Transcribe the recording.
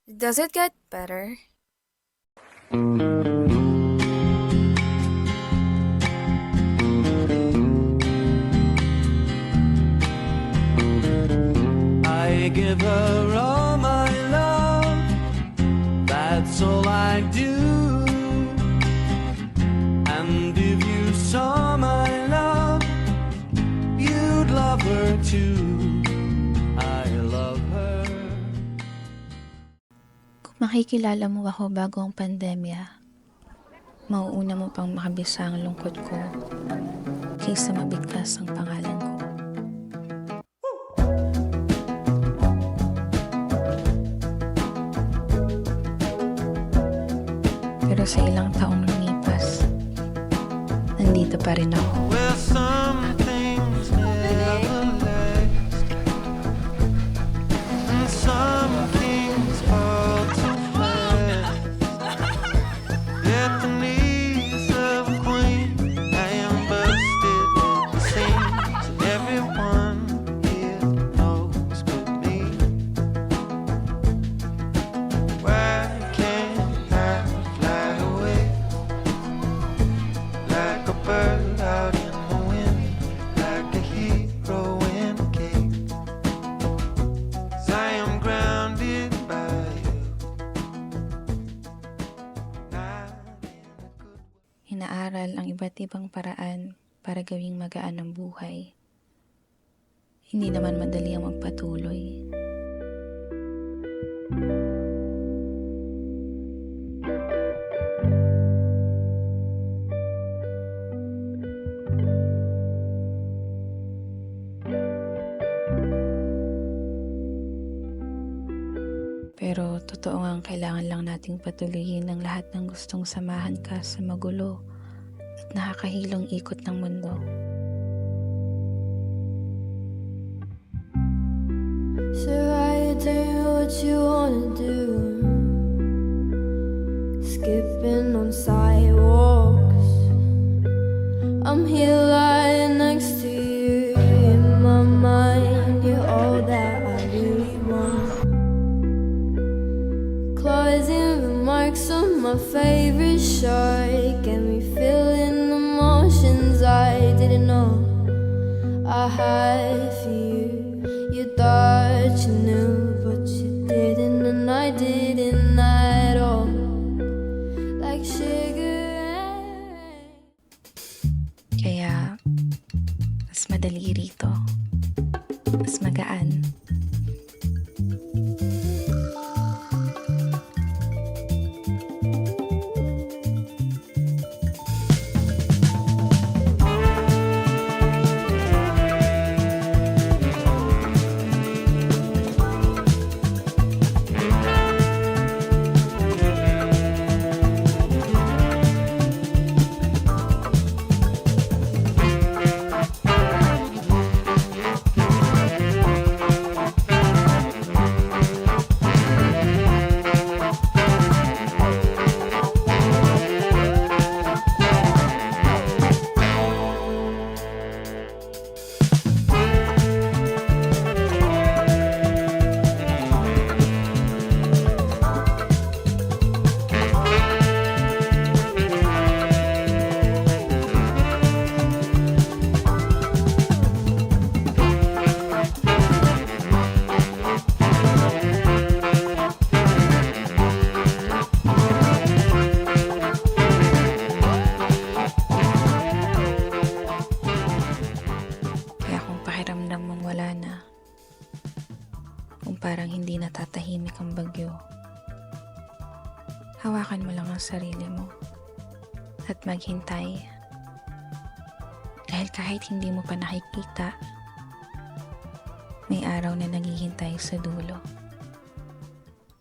Does it get better? I give her all my love, that's all I do. And if you saw my love, you'd love her too. I love her. Kung makikilala mo ako bago ang pandemya, mauuna mo pang makabisa ang lungkot ko kaysa mabigkas ang pangalan ko. Pero sa ilang taong lumipas, nandito pa rin ako. Well, some things never last, and some things fall too fast. At the knees of a queen, I am busted at the seams. Everyone here knows but me. Why can't I fly away like a bird out in the wind, like a hero in a cave? 'Cause I am grounded by you. Not in a good way. Inaaral ang iba't ibang paraan para gawing magaan ang buhay. Hindi naman madali ang magpatuloy. Pero totoo nga kailangan lang nating patuloyin ang lahat ng gustong samahan ka sa magulo at nakakahilong ikot ng mundo. So I do what you wanna do, skipping on sidewalks. I'm here lying next to you. In my mind, you're all that I really want. Claws in the marks on my favorite shirt, get me feeling emotions I didn't know I had for you. You thought you knew, but you didn't, and I didn't at all. Like sugar and rain. Kaya, mas madali rito. Mas magaan. Kaya kung pakiramdam mong wala na, kung parang hindi natatahimik ang bagyo, hawakan mo lang ang sarili mo at maghintay. Dahil kahit hindi mo pa nakikita, may araw na naghihintay sa dulo.